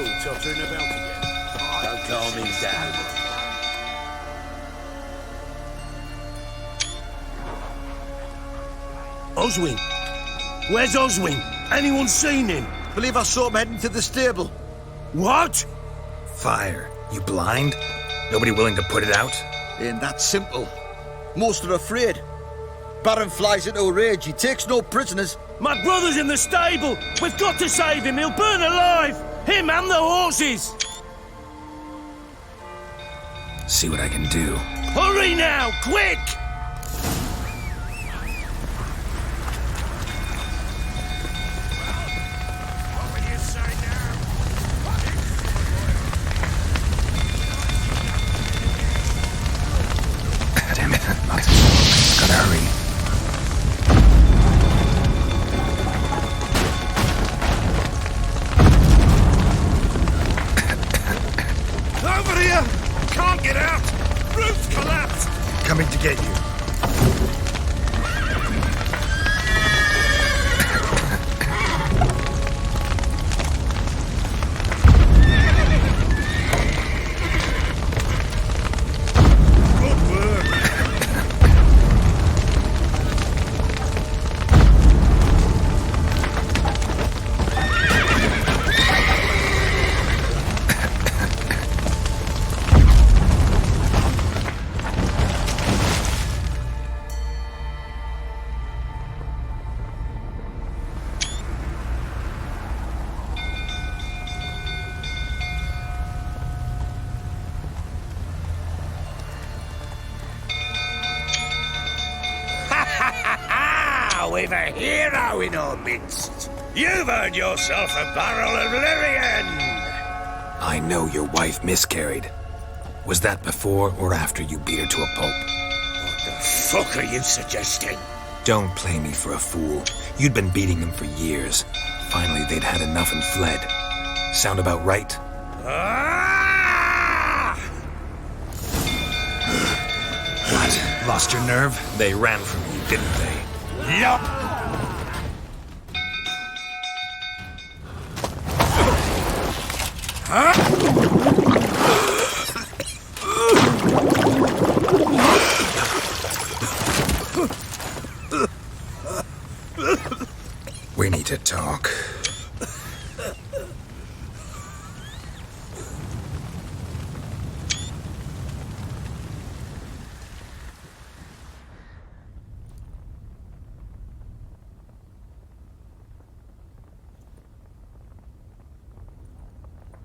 fool tottering about again. Don't calm him down. Oswin? Where's Oswin? Anyone seen him? Believe I saw him heading to the stable. What? Fire. You blind? Nobody willing to put it out? Ain't that simple. Most are afraid. Baron flies into a rage. He takes no prisoners. My brother's in the stable. We've got to save him. He'll burn alive. Him and the horses. See what I can do. Hurry now, quick! Damn it. Gotta hurry. Over here! Can't get out! Roof's collapsed! Coming to get you. Good work! We've a hero in our midst. You've earned yourself a barrel of Lubberkin. I know your wife miscarried. Was that before or after you beat her to a pulp? What the fuck are you suggesting? Don't play me for a fool. You'd been beating them for years. Finally, they'd had enough and fled. Sound about right? Ah! What? Lost your nerve? They ran from you, didn't they? Yup. We need to talk.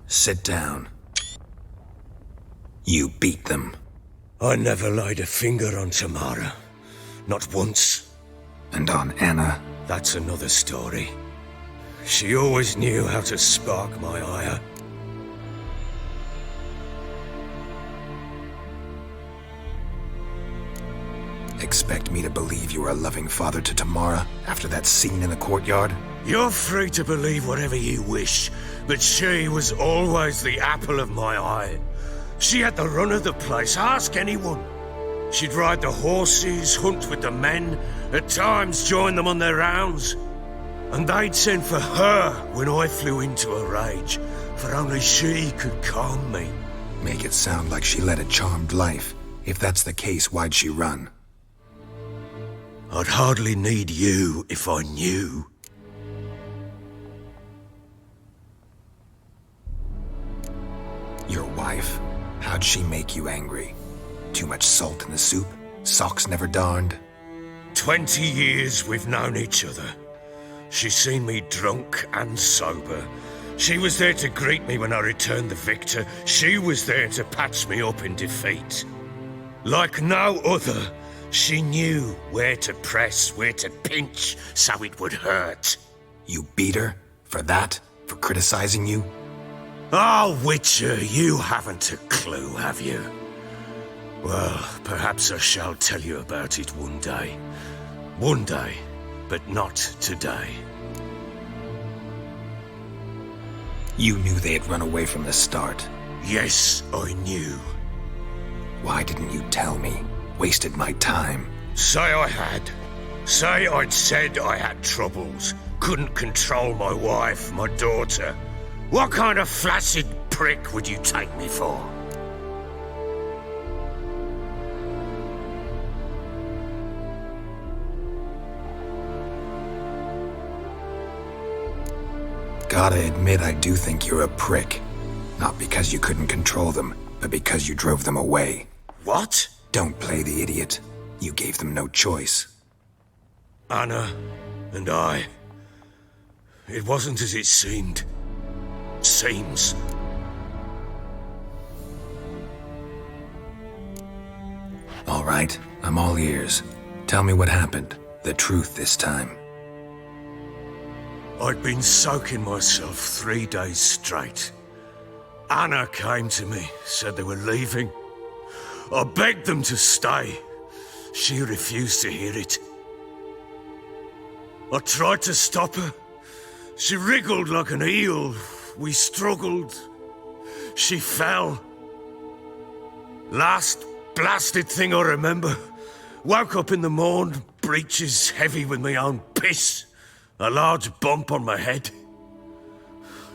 Sit down. You beat them. I never laid a finger on Tamara. Not once. And on Anna. That's another story. She always knew how to spark my ire. Expect me to believe you were a loving father to Tamara after that scene in the courtyard? You're free to believe whatever you wish, but she was always the apple of my eye. She had the run of the place, ask anyone. She'd ride the horses, hunt with the men, at times join them on their rounds. And they'd send for her when I flew into a rage, for only she could calm me. Make it sound like she led a charmed life. If that's the case, why'd she run? I'd hardly need you if I knew. Your wife? How'd she make you angry? Too much salt in the soup? Socks never darned? 20 years we've known each other. She's seen me drunk and sober. She was there to greet me when I returned the victor. She was there to patch me up in defeat. Like no other, she knew where to press, where to pinch, so it would hurt. You beat her? For that? For criticizing you? Oh, Witcher, you haven't a clue, have you? Well, perhaps I shall tell you about it one day. One day, but not today. You knew they had run away from the start. Yes, I knew. Why didn't you tell me? Wasted my time. Say I had. Say I'd said I had troubles. Couldn't control my wife, my daughter. What kind of flaccid prick would you take me for? Gotta admit, I do think you're a prick. Not because you couldn't control them, but because you drove them away. What? Don't play the idiot. You gave them no choice. Anna and I. It wasn't as it seemed. Seems. All right, I'm all ears. Tell me what happened. The truth this time. I'd been soaking myself 3 days straight. Anna came to me, said they were leaving. I begged them to stay. She refused to hear it. I tried to stop her. She wriggled like an eel. We struggled. She fell. Last blasted thing I remember. Woke up in the morn, breeches heavy with my own piss. A large bump on my head.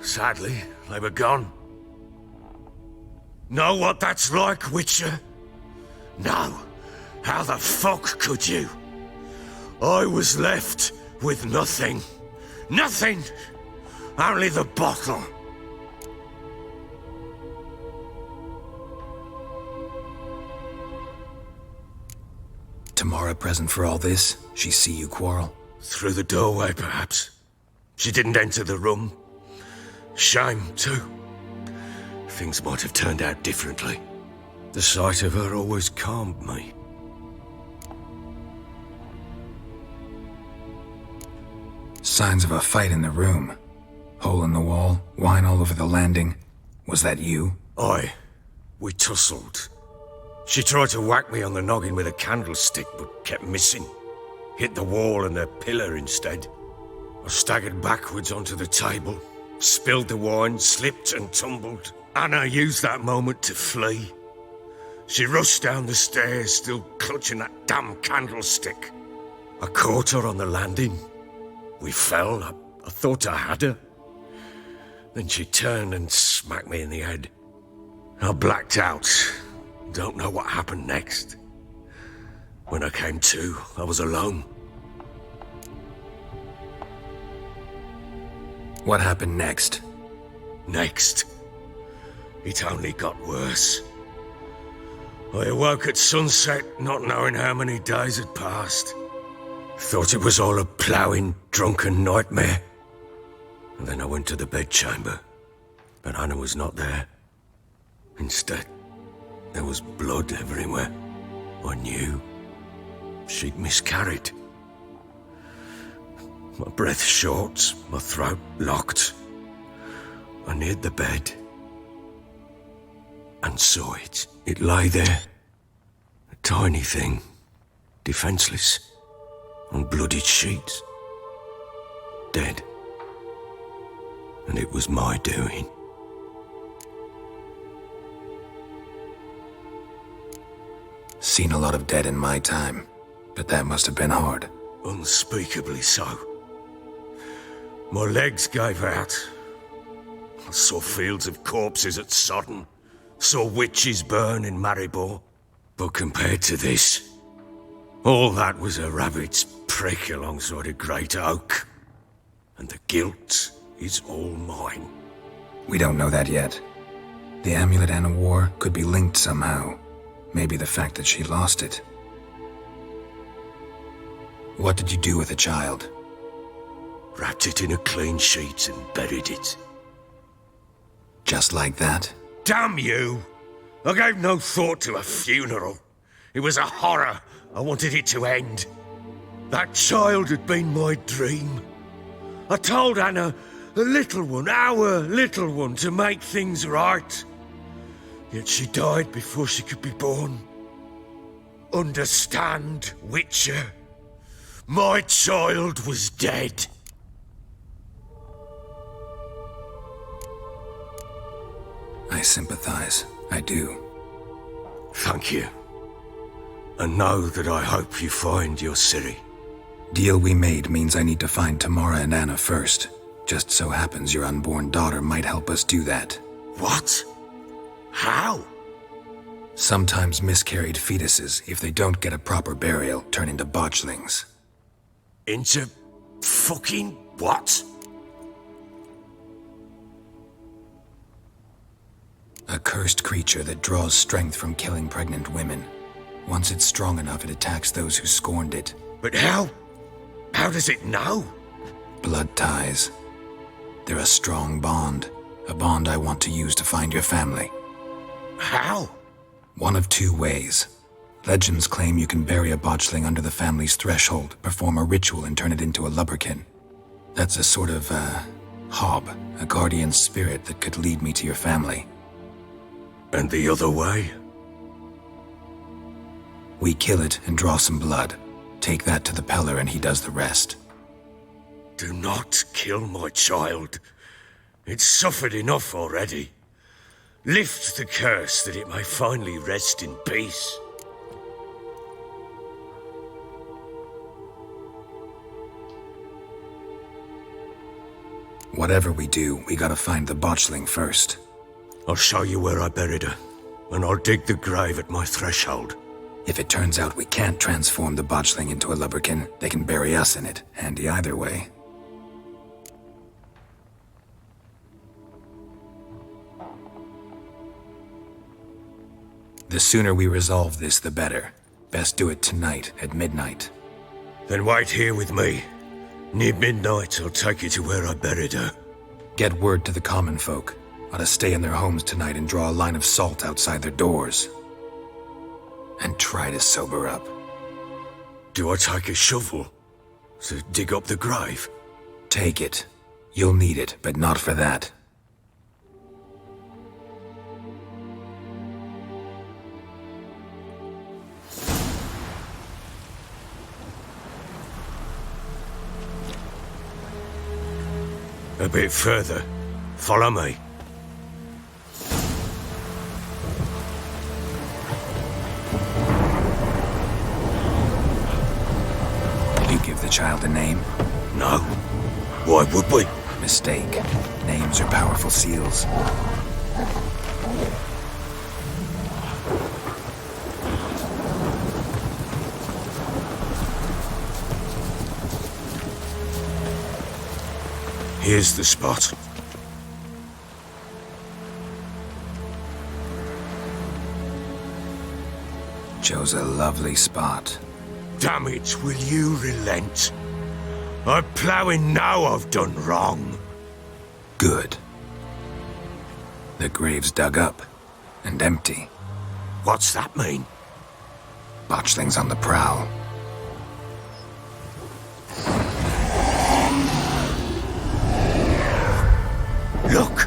Sadly, they were gone. Know what that's like, Witcher? No. How the fuck could you? I was left with nothing. Nothing! Only the bottle. Tamara present for all this? She see you quarrel? Through the doorway, perhaps. She didn't enter the room. Shame, too. Things might have turned out differently. The sight of her always calmed me. Signs of a fight in the room. Hole in the wall, wine all over the landing. Was that you? Aye. We tussled. She tried to whack me on the noggin with a candlestick, but kept missing. Hit the wall and a pillar instead. I staggered backwards onto the table, spilled the wine, slipped and tumbled. Anna used that moment to flee. She rushed down the stairs, still clutching that damn candlestick. I caught her on the landing. We fell. I thought I had her. Then she turned and smacked me in the head. I blacked out. Don't know what happened next. When I came to, I was alone. What happened next? Next, it only got worse. I awoke at sunset, not knowing how many days had passed. Thought it was all a ploughing, drunken nightmare. And then I went to the bedchamber, but Anna was not there. Instead, there was blood everywhere. I knew she'd miscarried. My breath short, my throat locked. I neared the bed and saw it. It lay there, a tiny thing, defenseless, on bloodied sheets, dead. And it was my doing. Seen a lot of dead in my time, but that must have been hard. Unspeakably so. My legs gave out. I saw fields of corpses at Sodden, saw witches burn in Maribor. But compared to this, all that was a rabbit's prick alongside a great oak. And the guilt is all mine. We don't know that yet. The amulet Anna wore could be linked somehow. Maybe the fact that she lost it. What did you do with the child? Wrapped it in a clean sheet and buried it. Just like that? Damn you! I gave no thought to a funeral. It was a horror. I wanted it to end. That child had been my dream. I told Anna, the little one, our little one, to make things right. Yet she died before she could be born. Understand, Witcher? My child was dead. I sympathize. I do. Thank you. And know that I hope you find your Ciri. Deal we made means I need to find Tamara and Anna first. Just so happens your unborn daughter might help us do that. What? How? Sometimes miscarried fetuses, if they don't get a proper burial, turn into botchlings. Into fucking what? A cursed creature that draws strength from killing pregnant women. Once it's strong enough, it attacks those who scorned it. But how? How does it know? Blood ties. They're a strong bond. A bond I want to use to find your family. How? One of two ways. Legends claim you can bury a botchling under the family's threshold, perform a ritual, and turn it into a Lubberkin. That's a sort of, hob, a guardian spirit that could lead me to your family. And the other way? We kill it and draw some blood. Take that to the Peller and he does the rest. Do not kill my child. It's suffered enough already. Lift the curse that it may finally rest in peace. Whatever we do, we gotta find the botchling first. I'll show you where I buried her, and I'll dig the grave at my threshold. If it turns out we can't transform the botchling into a Lubberkin, they can bury us in it. Handy either way. The sooner we resolve this, the better. Best do it tonight, at midnight. Then wait here with me. Near midnight, I'll take you to where I buried her. Get word to the common folk. Ought to stay in their homes tonight and draw a line of salt outside their doors. And try to sober up. Do I take a shovel to dig up the grave? Take it. You'll need it, but not for that. A bit further. Follow me. You give the child a name? No. Why would we? Mistake. Names are powerful seals. Here's the spot. Chose a lovely spot. Damn it, will you relent? I'm ploughing now I've done wrong. Good. The grave's dug up and empty. What's that mean? Botchling's on the prowl. Look!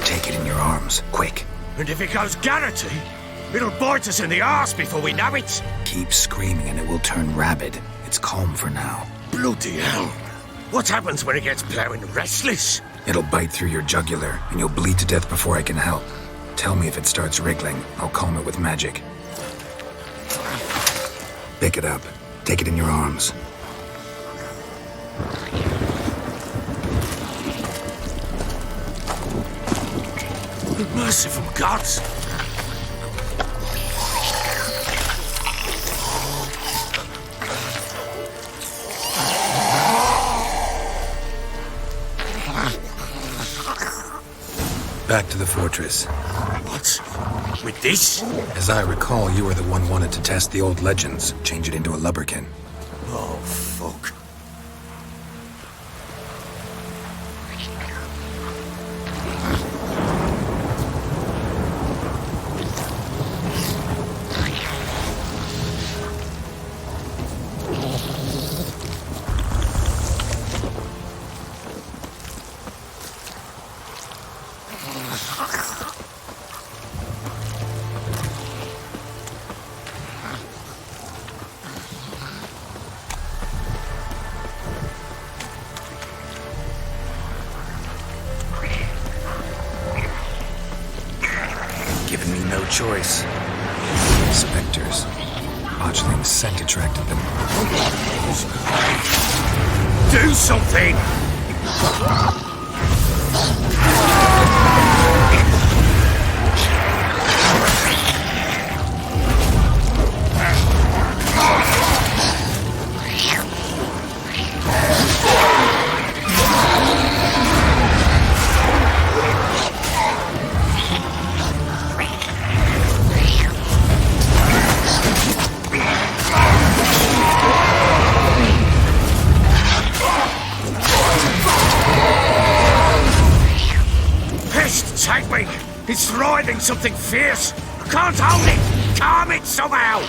Take it in your arms, quick. And if it goes Garrity, it'll bite us in the arse before we know it. Keep screaming and it will turn rabid. It's calm for now. Bloody hell. What happens when it gets ploughing restless? It'll bite through your jugular, and you'll bleed to death before I can help. Tell me if it starts wriggling. I'll calm it with magic. Pick it up. Take it in your arms. Merciful gods! Back to the fortress. What? With this? As I recall, you were the one wanted to test the old legends, change it into a Lubberkin. Oh, fuck. choice. Spectres. Botchling's scent attracted them. Do something! Take me! It's writhing something fierce! I can't hold it! Calm it somehow!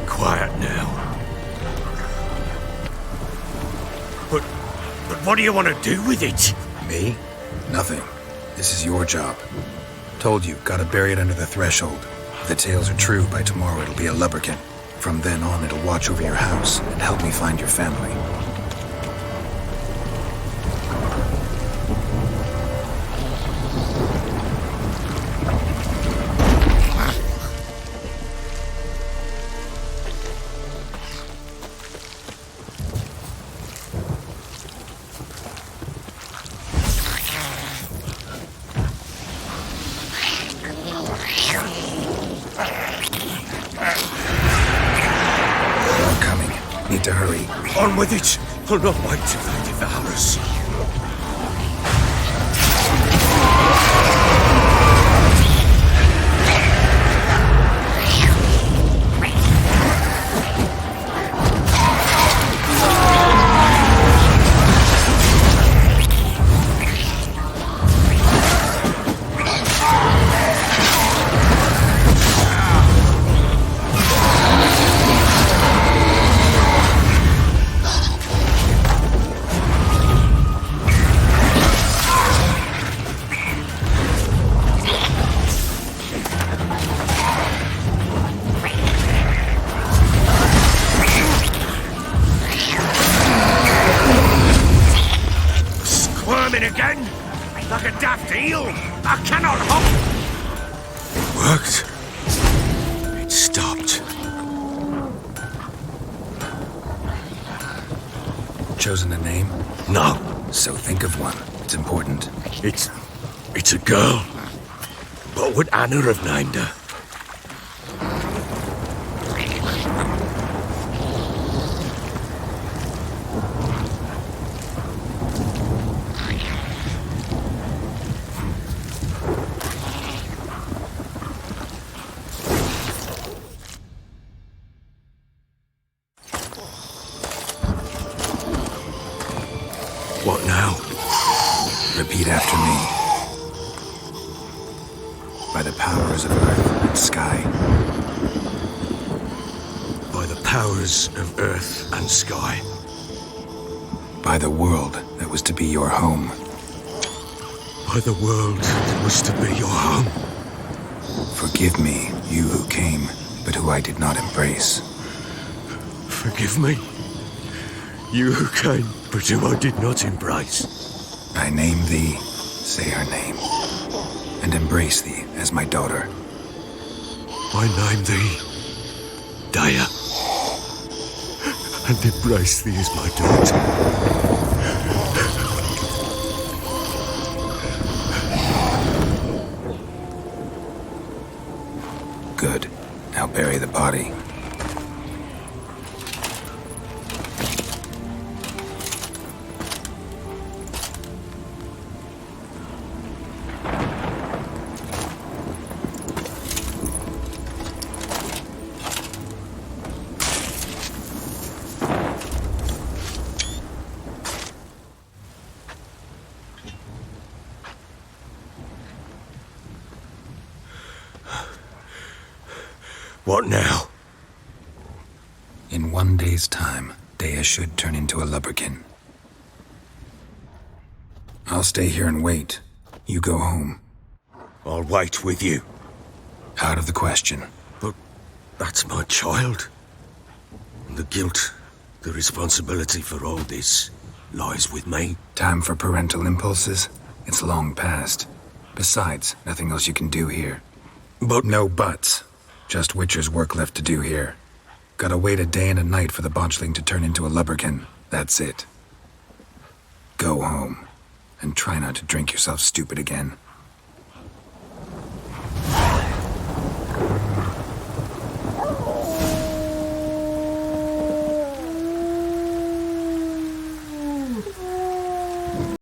Quiet now. But what do you want to do with it? Me? Nothing. This is your job. Told you, gotta bury it under the threshold. If the tales are true, by tomorrow it'll be a Lubberkin. From then on, it'll watch over your house and help me find your family. Need to hurry. On with it! I'll not wait till they devour us. Again? Like a daft eel? I cannot hope! It worked. It stopped. Chosen a name? No. So think of one. It's important. It's a girl. What would Anna have named her? What now? Repeat after me. By the powers of earth and sky. By the powers of earth and sky. By the world that was to be your home. By the world that was to be your home. Forgive me, you who came, but who I did not embrace. Forgive me. You who came, but who I did not embrace. I name thee, say her name, and embrace thee as my daughter. I name thee, Daya, and embrace thee as my daughter. Good. Now bury the body. What now? In 1 day's time, Daya should turn into a Lubberkin. I'll stay here and wait. You go home. I'll wait with you. Out of the question. But that's my child. The guilt, the responsibility for all this lies with me. Time for parental impulses? It's long past. Besides, nothing else you can do here. But No buts. Just Witcher's work left to do here. Gotta wait a day and a night for the botchling to turn into a lubberkin. That's it. Go home. And try not to drink yourself stupid again.